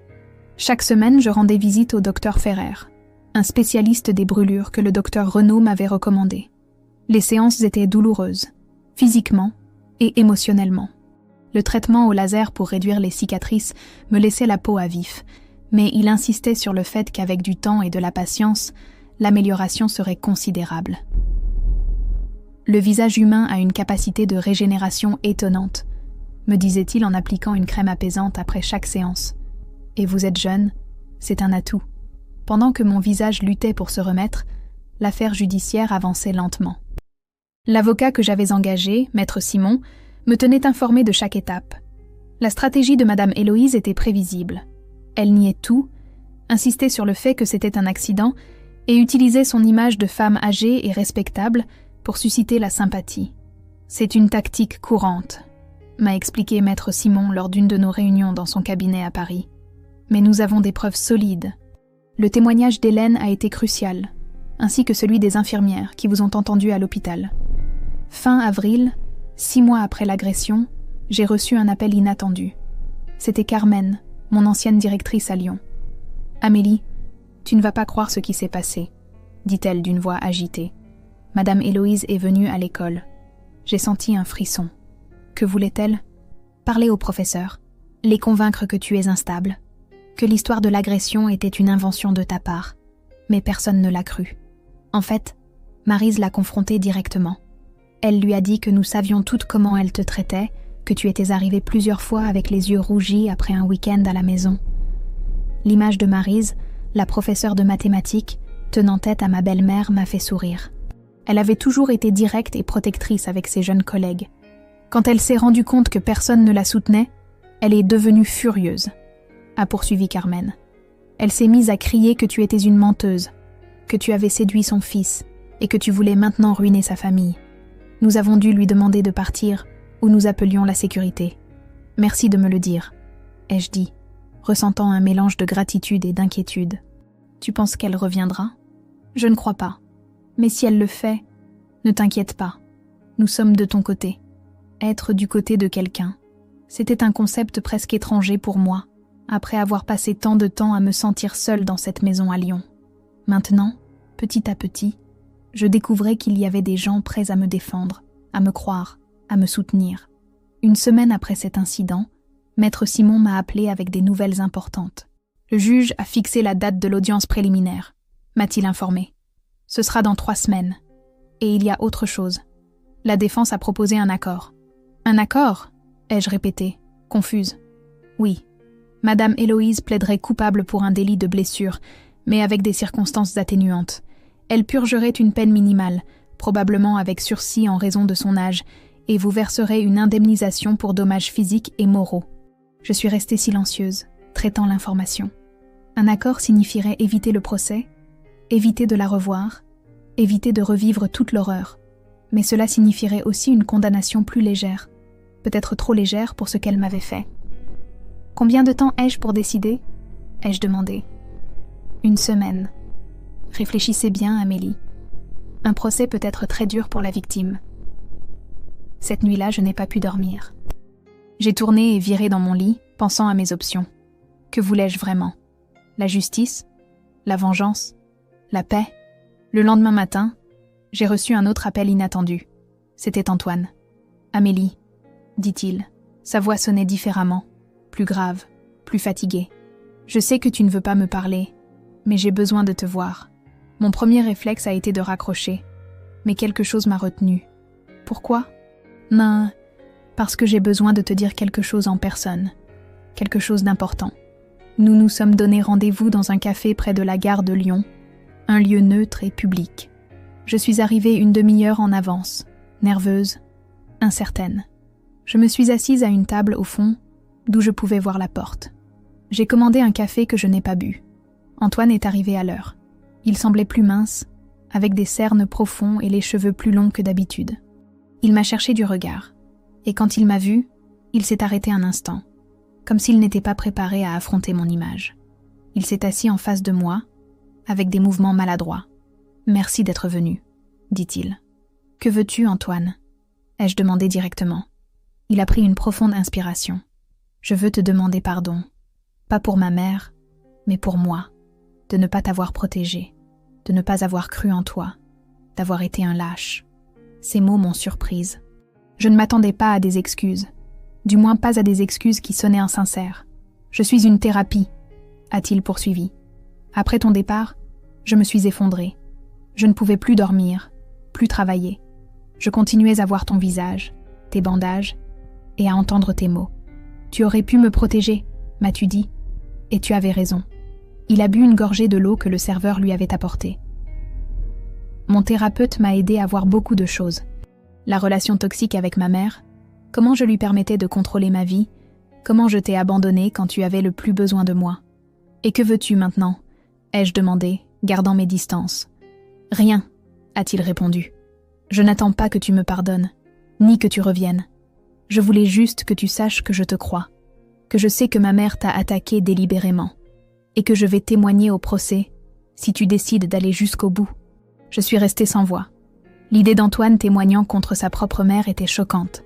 Chaque semaine, je rendais visite au docteur Ferrer, un spécialiste des brûlures que le docteur Renaud m'avait recommandé. Les séances étaient douloureuses, physiquement et émotionnellement. Le traitement au laser pour réduire les cicatrices me laissait la peau à vif, mais il insistait sur le fait qu'avec du temps et de la patience, l'amélioration serait considérable. Le visage humain a une capacité de régénération étonnante, me disait-il en appliquant une crème apaisante après chaque séance. Et vous êtes jeune, c'est un atout. Pendant que mon visage luttait pour se remettre, l'affaire judiciaire avançait lentement. L'avocat que j'avais engagé, Maître Simon, me tenait informé de chaque étape. La stratégie de Madame Héloïse était prévisible. Elle niait tout, insistait sur le fait que c'était un accident et utilisait son image de femme âgée et respectable pour susciter la sympathie. C'est une tactique courante, m'a expliqué Maître Simon lors d'une de nos réunions dans son cabinet à Paris. Mais nous avons des preuves solides. Le témoignage d'Hélène a été crucial, ainsi que celui des infirmières qui vous ont entendu à l'hôpital. Fin avril, 6 mois après l'agression, j'ai reçu un appel inattendu. C'était Carmen, mon ancienne directrice à Lyon. « Amélie, tu ne vas pas croire ce qui s'est passé, » dit-elle d'une voix agitée. « Madame Héloïse est venue à l'école. J'ai senti un frisson. Que voulait-elle ? Parler au professeur, les convaincre que tu es instable, que l'histoire de l'agression était une invention de ta part, mais personne ne l'a cru. En fait, Maryse l'a confrontée directement. Elle lui a dit que nous savions toutes comment elle te traitait, que tu étais arrivée plusieurs fois avec les yeux rougis après un week-end à la maison. L'image de Maryse, la professeure de mathématiques, tenant tête à ma belle-mère, m'a fait sourire. Elle avait toujours été directe et protectrice avec ses jeunes collègues. Quand elle s'est rendue compte que personne ne la soutenait, elle est devenue furieuse, a poursuivi Carmen. Elle s'est mise à crier que tu étais une menteuse, que tu avais séduit son fils et que tu voulais maintenant ruiner sa famille. Nous avons dû lui demander de partir ou nous appelions la sécurité. Merci de me le dire, ai-je dit, ressentant un mélange de gratitude et d'inquiétude. Tu penses qu'elle reviendra ? Je ne crois pas. Mais si elle le fait, ne t'inquiète pas. Nous sommes de ton côté. Être du côté de quelqu'un, c'était un concept presque étranger pour moi, après avoir passé tant de temps à me sentir seule dans cette maison à Lyon. Maintenant, petit à petit, je découvrais qu'il y avait des gens prêts à me défendre, à me croire, à me soutenir. Une semaine après cet incident, Maître Simon m'a appelé avec des nouvelles importantes. Le juge a fixé la date de l'audience préliminaire, m'a-t-il informé. Ce sera dans 3 semaines. Et il y a autre chose. La défense a proposé un accord. Un accord ? Ai-je répété, confuse. Oui. Madame Héloïse plaiderait coupable pour un délit de blessure, mais avec des circonstances atténuantes. Elle purgerait une peine minimale, probablement avec sursis en raison de son âge, et vous verserez une indemnisation pour dommages physiques et moraux. Je suis restée silencieuse, traitant l'information. Un accord signifierait éviter le procès, éviter de la revoir, éviter de revivre toute l'horreur. Mais cela signifierait aussi une condamnation plus légère, peut-être trop légère pour ce qu'elle m'avait fait. Combien de temps ai-je pour décider ? Ai-je demandé. 1 semaine. Réfléchissez bien, Amélie. Un procès peut être très dur pour la victime. Cette nuit-là, je n'ai pas pu dormir. J'ai tourné et viré dans mon lit, pensant à mes options. Que voulais-je vraiment ? La justice ? La vengeance ? La paix ? Le lendemain matin, j'ai reçu un autre appel inattendu. C'était Antoine. « Amélie », dit-il. Sa voix sonnait différemment, plus grave, plus fatiguée. « Je sais que tu ne veux pas me parler, mais j'ai besoin de te voir. » Mon premier réflexe a été de raccrocher, mais quelque chose m'a retenue. Pourquoi ? Non, parce que j'ai besoin de te dire quelque chose en personne, quelque chose d'important. Nous nous sommes donné rendez-vous dans un café près de la gare de Lyon, un lieu neutre et public. Je suis arrivée 1 demi-heure en avance, nerveuse, incertaine. Je me suis assise à une table au fond, d'où je pouvais voir la porte. J'ai commandé un café que je n'ai pas bu. Antoine est arrivé à l'heure. Il semblait plus mince, avec des cernes profonds et les cheveux plus longs que d'habitude. Il m'a cherché du regard, et quand il m'a vu, il s'est arrêté un instant, comme s'il n'était pas préparé à affronter mon image. Il s'est assis en face de moi, avec des mouvements maladroits. « Merci d'être venu », dit-il. « Que veux-tu, Antoine ?» ai-je demandé directement. Il a pris une profonde inspiration. « Je veux te demander pardon, pas pour ma mère, mais pour moi, de ne pas t'avoir protégé, de ne pas avoir cru en toi, d'avoir été un lâche. » Ces mots m'ont surprise. Je ne m'attendais pas à des excuses, du moins pas à des excuses qui sonnaient insincères. « Je suis une thérapie », a-t-il poursuivi. « Après ton départ, je me suis effondrée. Je ne pouvais plus dormir, plus travailler. Je continuais à voir ton visage, tes bandages, et à entendre tes mots. Tu aurais pu me protéger, m'as-tu dit, et tu avais raison. Il a bu une gorgée de l'eau que le serveur lui avait apportée. Mon thérapeute m'a aidé à voir beaucoup de choses. La relation toxique avec ma mère, comment je lui permettais de contrôler ma vie, comment je t'ai abandonné quand tu avais le plus besoin de moi. Et que veux-tu maintenant ? Ai-je demandé, gardant mes distances. Rien, a-t-il répondu. Je n'attends pas que tu me pardonnes, ni que tu reviennes. Je voulais juste que tu saches que je te crois, que je sais que ma mère t'a attaqué délibérément, et que je vais témoigner au procès si tu décides d'aller jusqu'au bout. Je suis restée sans voix. L'idée d'Antoine témoignant contre sa propre mère était choquante.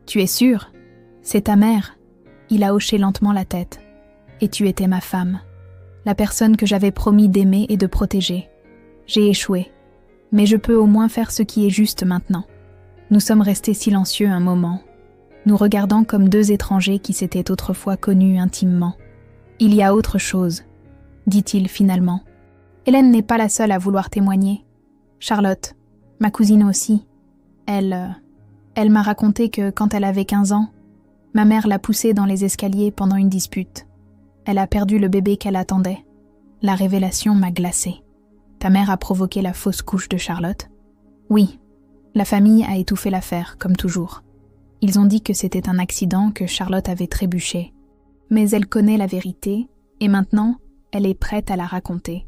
Tu es sûre ? C'est ta mère. Il a hoché lentement la tête. Et tu étais ma femme, la personne que j'avais promis d'aimer et de protéger. J'ai échoué, mais je peux au moins faire ce qui est juste maintenant. Nous sommes restés silencieux un moment, nous regardant comme deux étrangers qui s'étaient autrefois connus intimement. Il y a autre chose, dit-il finalement. Hélène n'est pas la seule à vouloir témoigner. Charlotte, ma cousine aussi, elle m'a raconté que quand elle avait 15 ans, ma mère l'a poussée dans les escaliers pendant une dispute. Elle a perdu le bébé qu'elle attendait. La révélation m'a glacée. Ta mère a provoqué la fausse couche de Charlotte ? Oui, la famille a étouffé l'affaire, comme toujours. Ils ont dit que c'était un accident, que Charlotte avait trébuché. Mais elle connaît la vérité, et maintenant, elle est prête à la raconter.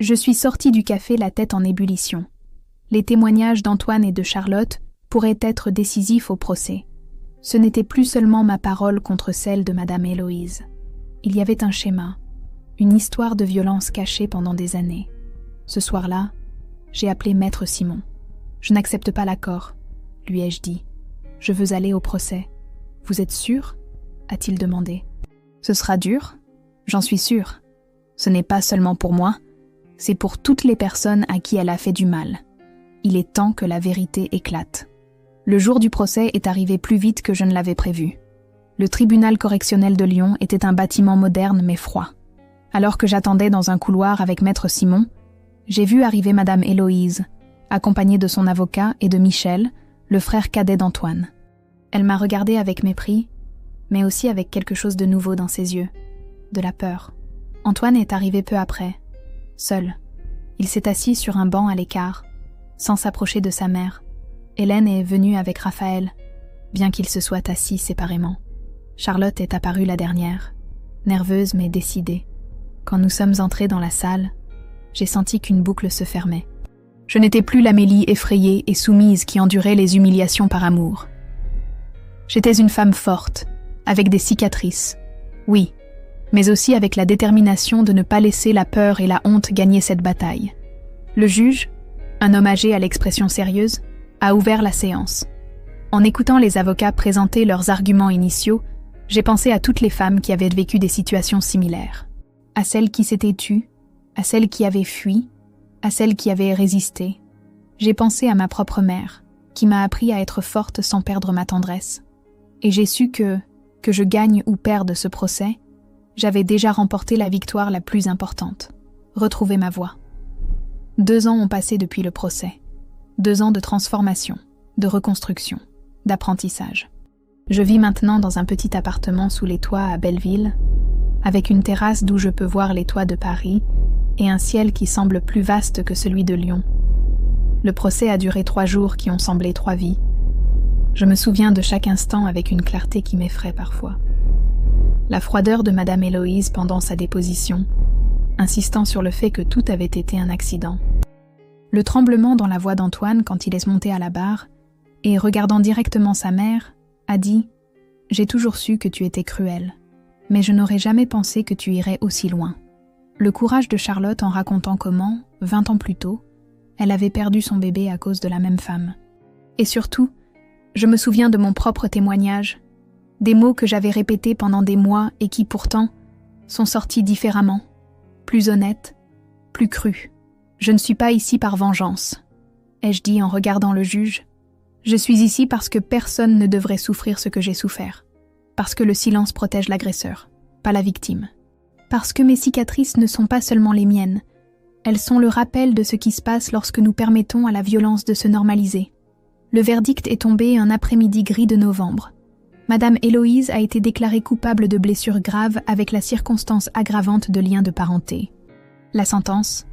Je suis sortie du café la tête en ébullition. Les témoignages d'Antoine et de Charlotte pourraient être décisifs au procès. Ce n'était plus seulement ma parole contre celle de Madame Héloïse. Il y avait un schéma, une histoire de violence cachée pendant des années. Ce soir-là, j'ai appelé Maître Simon. Je n'accepte pas l'accord, lui ai-je dit. Je veux aller au procès. Vous êtes sûr ? A-t-il demandé. Ce sera dur, j'en suis sûre. Ce n'est pas seulement pour moi, c'est pour toutes les personnes à qui elle a fait du mal. Il est temps que la vérité éclate. Le jour du procès est arrivé plus vite que je ne l'avais prévu. Le tribunal correctionnel de Lyon était un bâtiment moderne mais froid. Alors que j'attendais dans un couloir avec Maître Simon, j'ai vu arriver Madame Héloïse, accompagnée de son avocat et de Michel, le frère cadet d'Antoine. Elle m'a regardée avec mépris, mais aussi avec quelque chose de nouveau dans ses yeux, de la peur. Antoine est arrivé peu après, seul. Il s'est assis sur un banc à l'écart, sans s'approcher de sa mère. Hélène est venue avec Raphaël, bien qu'ils se soient assis séparément. Charlotte est apparue la dernière, nerveuse mais décidée. Quand nous sommes entrés dans la salle, j'ai senti qu'une boucle se fermait. Je n'étais plus l'Amélie effrayée et soumise qui endurait les humiliations par amour. J'étais une femme forte, avec des cicatrices, oui, mais aussi avec la détermination de ne pas laisser la peur et la honte gagner cette bataille. Le juge, un homme âgé à l'expression sérieuse, a ouvert la séance. En écoutant les avocats présenter leurs arguments initiaux, j'ai pensé à toutes les femmes qui avaient vécu des situations similaires. À celles qui s'étaient tues, à celles qui avaient fui, à celles qui avaient résisté. J'ai pensé à ma propre mère, qui m'a appris à être forte sans perdre ma tendresse. Et j'ai su que je gagne ou perde ce procès, j'avais déjà remporté la victoire la plus importante, retrouver ma voix. 2 ans ont passé depuis le procès. 2 ans de transformation, de reconstruction, d'apprentissage. Je vis maintenant dans un petit appartement sous les toits à Belleville, avec une terrasse d'où je peux voir les toits de Paris et un ciel qui semble plus vaste que celui de Lyon. Le procès a duré 3 jours qui ont semblé 3 vies. Je me souviens de chaque instant avec une clarté qui m'effraie parfois. La froideur de Madame Héloïse pendant sa déposition, insistant sur le fait que tout avait été un accident. Le tremblement dans la voix d'Antoine quand il est monté à la barre, et regardant directement sa mère, a dit « J'ai toujours su que tu étais cruelle, mais je n'aurais jamais pensé que tu irais aussi loin. » Le courage de Charlotte en racontant comment, 20 ans plus tôt, elle avait perdu son bébé à cause de la même femme. Et surtout, je me souviens de mon propre témoignage, des mots que j'avais répétés pendant des mois et qui pourtant sont sortis différemment, plus honnêtes, plus crus. Je ne suis pas ici par vengeance, ai-je dit en regardant le juge. Je suis ici parce que personne ne devrait souffrir ce que j'ai souffert, parce que le silence protège l'agresseur, pas la victime. Parce que mes cicatrices ne sont pas seulement les miennes, Elles sont le rappel de ce qui se passe lorsque nous permettons à la violence de se normaliser. Le verdict est tombé un après-midi gris de novembre. Madame Héloïse a été déclarée coupable de blessures graves avec la circonstance aggravante de lien de parenté. La sentence,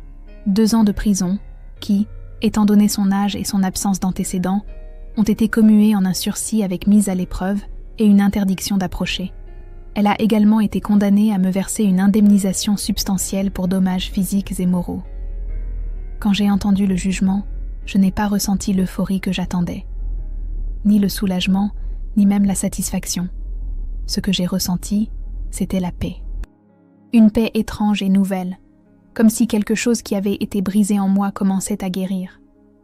2 ans de prison, qui, étant donné son âge et son absence d'antécédents, ont été commués en un sursis avec mise à l'épreuve et une interdiction d'approcher. Elle a également été condamnée à me verser une indemnisation substantielle pour dommages physiques et moraux. Quand j'ai entendu le jugement, je n'ai pas ressenti l'euphorie que j'attendais. Ni le soulagement, ni même la satisfaction. Ce que j'ai ressenti, c'était la paix. Une paix étrange et nouvelle, comme si quelque chose qui avait été brisé en moi commençait à guérir.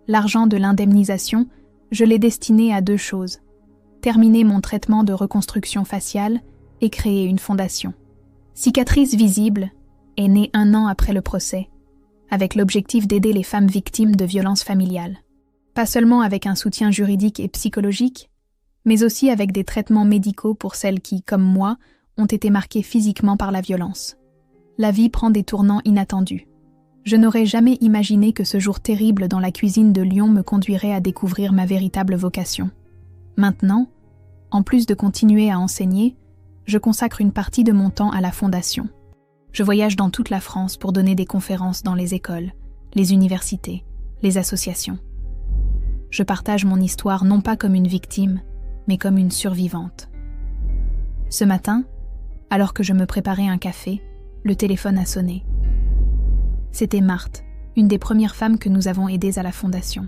L'argent de l'indemnisation, je l'ai destiné à 2 choses. Terminer mon traitement de reconstruction faciale et créer une fondation. Cicatrice visible est née 1 an après le procès, avec l'objectif d'aider les femmes victimes de violences familiales. Pas seulement avec un soutien juridique et psychologique, mais aussi avec des traitements médicaux pour celles qui, comme moi, ont été marquées physiquement par la violence. La vie prend des tournants inattendus. Je n'aurais jamais imaginé que ce jour terrible dans la cuisine de Lyon me conduirait à découvrir ma véritable vocation. Maintenant, en plus de continuer à enseigner, je consacre une partie de mon temps à la fondation. Je voyage dans toute la France pour donner des conférences dans les écoles, les universités, les associations. Je partage mon histoire non pas comme une victime, mais comme une survivante. Ce matin, alors que je me préparais un café, le téléphone a sonné. C'était Marthe, une des premières femmes que nous avons aidées à la fondation.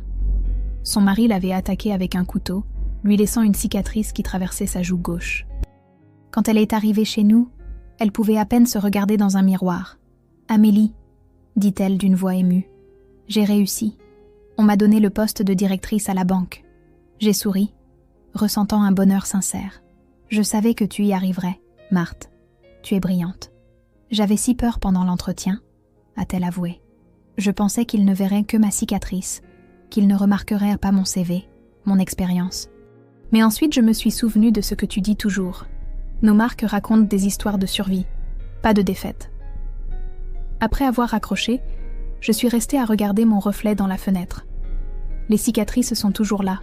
Son mari l'avait attaquée avec un couteau, lui laissant une cicatrice qui traversait sa joue gauche. Quand elle est arrivée chez nous, elle pouvait à peine se regarder dans un miroir. « Amélie », dit-elle d'une voix émue, « j'ai réussi. On m'a donné le poste de directrice à la banque. » J'ai souri, ressentant un bonheur sincère. « Je savais que tu y arriverais, Marthe. Tu es brillante. » J'avais si peur pendant l'entretien, a-t-elle avoué. Je pensais qu'il ne verrait que ma cicatrice, qu'il ne remarquerait pas mon CV, mon expérience. Mais ensuite je me suis souvenue de ce que tu dis toujours. Nos marques racontent des histoires de survie, pas de défaite. Après avoir raccroché, je suis restée à regarder mon reflet dans la fenêtre. Les cicatrices sont toujours là,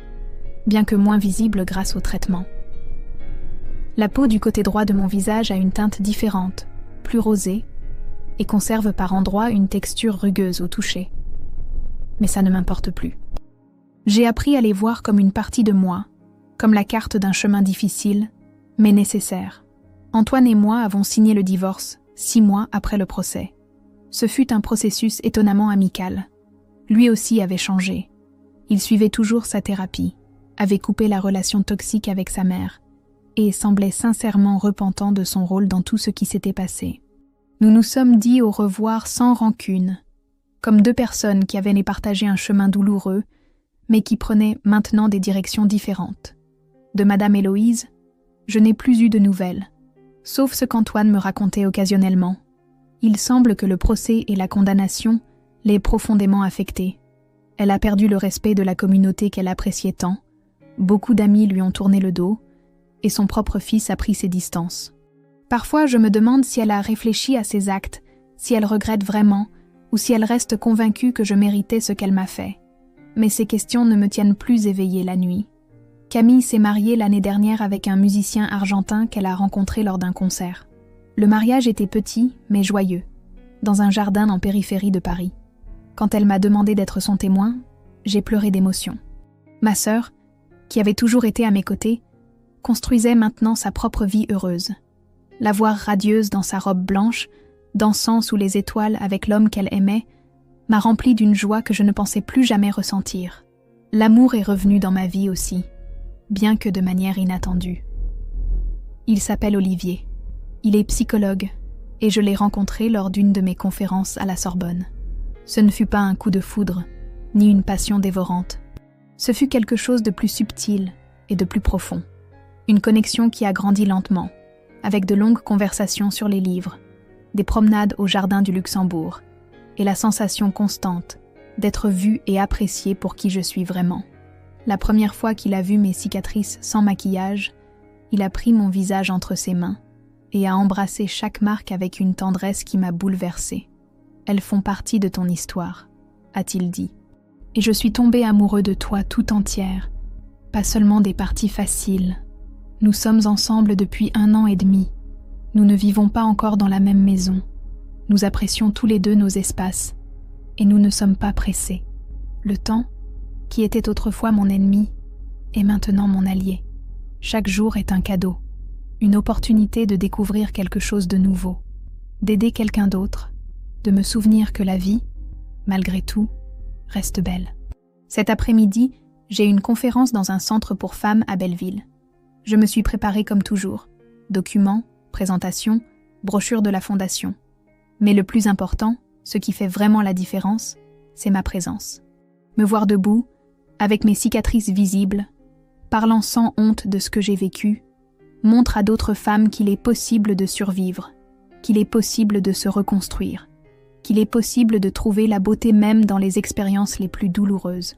bien que moins visibles grâce au traitement. La peau du côté droit de mon visage a une teinte différente, plus rosée, et conserve par endroits une texture rugueuse au toucher. Mais ça ne m'importe plus. J'ai appris à les voir comme une partie de moi, comme la carte d'un chemin difficile, mais nécessaire. Antoine et moi avons signé le divorce 6 mois après le procès. Ce fut un processus étonnamment amical. Lui aussi avait changé. Il suivait toujours sa thérapie, avait coupé la relation toxique avec sa mère, et semblait sincèrement repentant de son rôle dans tout ce qui s'était passé. Nous nous sommes dit au revoir sans rancune, comme 2 personnes qui avaient partagé un chemin douloureux, mais qui prenaient maintenant des directions différentes. De Madame Héloïse, je n'ai plus eu de nouvelles, sauf ce qu'Antoine me racontait occasionnellement. Il semble que le procès et la condamnation l'aient profondément affectée. Elle a perdu le respect de la communauté qu'elle appréciait tant, beaucoup d'amis lui ont tourné le dos, et son propre fils a pris ses distances. Parfois, je me demande si elle a réfléchi à ses actes, si elle regrette vraiment, ou si elle reste convaincue que je méritais ce qu'elle m'a fait. Mais ces questions ne me tiennent plus éveillée la nuit. Camille s'est mariée l'année dernière avec un musicien argentin qu'elle a rencontré lors d'un concert. Le mariage était petit, mais joyeux, dans un jardin en périphérie de Paris. Quand elle m'a demandé d'être son témoin, j'ai pleuré d'émotion. Ma sœur, qui avait toujours été à mes côtés, construisait maintenant sa propre vie heureuse. La voir radieuse dans sa robe blanche, dansant sous les étoiles avec l'homme qu'elle aimait, m'a remplie d'une joie que je ne pensais plus jamais ressentir. L'amour est revenu dans ma vie aussi, bien que de manière inattendue. Il s'appelle Olivier. Il est psychologue, et je l'ai rencontré lors d'une de mes conférences à la Sorbonne. Ce ne fut pas un coup de foudre, ni une passion dévorante. Ce fut quelque chose de plus subtil et de plus profond. Une connexion qui a grandi lentement, avec de longues conversations sur les livres, des promenades au jardin du Luxembourg, et la sensation constante d'être vue et appréciée pour qui je suis vraiment. La première fois qu'il a vu mes cicatrices sans maquillage, il a pris mon visage entre ses mains et a embrassé chaque marque avec une tendresse qui m'a bouleversée. Elles font partie de ton histoire, a-t-il dit. Et je suis tombé amoureux de toi tout entière, pas seulement des parties faciles. Nous sommes ensemble depuis 1 an et demi. Nous ne vivons pas encore dans la même maison. Nous apprécions tous les deux nos espaces, et nous ne sommes pas pressés. Le temps, qui était autrefois mon ennemi, est maintenant mon allié. Chaque jour est un cadeau, une opportunité de découvrir quelque chose de nouveau, d'aider quelqu'un d'autre, de me souvenir que la vie, malgré tout, reste belle. Cet après-midi, j'ai une conférence dans un centre pour femmes à Belleville. Je me suis préparée comme toujours. Documents, présentations, brochures de la fondation. Mais le plus important, ce qui fait vraiment la différence, c'est ma présence. Me voir debout, avec mes cicatrices visibles, parlant sans honte de ce que j'ai vécu, montre à d'autres femmes qu'il est possible de survivre, qu'il est possible de se reconstruire, qu'il est possible de trouver la beauté même dans les expériences les plus douloureuses.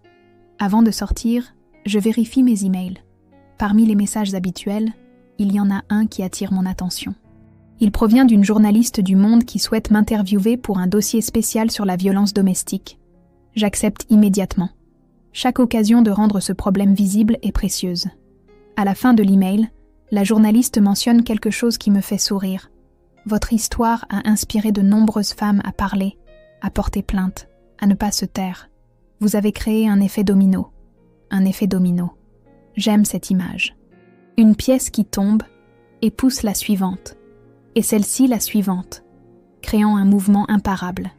Avant de sortir, je vérifie mes emails. Parmi les messages habituels, il y en a un qui attire mon attention. Il provient d'une journaliste du Monde qui souhaite m'interviewer pour un dossier spécial sur la violence domestique. J'accepte immédiatement. Chaque occasion de rendre ce problème visible est précieuse. À la fin de l'email, la journaliste mentionne quelque chose qui me fait sourire. Votre histoire a inspiré de nombreuses femmes à parler, à porter plainte, à ne pas se taire. Vous avez créé un effet domino. Un effet domino. J'aime cette image. Une pièce qui tombe et pousse la suivante. Et celle-ci la suivante, créant un mouvement imparable.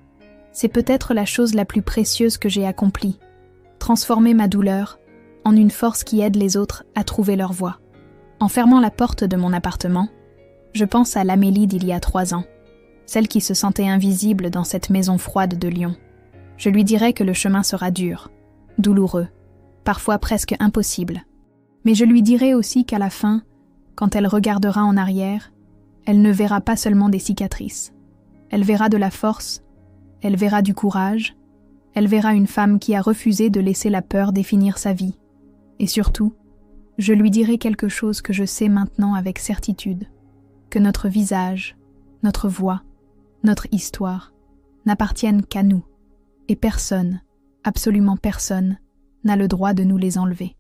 C'est peut-être la chose la plus précieuse que j'ai accomplie. Transformer ma douleur en une force qui aide les autres à trouver leur voie. En fermant la porte de mon appartement, je pense à l'Amélie d'il y a 3 ans, celle qui se sentait invisible dans cette maison froide de Lyon. Je lui dirai que le chemin sera dur, douloureux, parfois presque impossible. Mais je lui dirai aussi qu'à la fin, quand elle regardera en arrière, elle ne verra pas seulement des cicatrices. Elle verra de la force, elle verra du courage, elle verra une femme qui a refusé de laisser la peur définir sa vie. Et surtout, je lui dirai quelque chose que je sais maintenant avec certitude, que notre visage, notre voix, notre histoire n'appartiennent qu'à nous, et personne, absolument personne, n'a le droit de nous les enlever.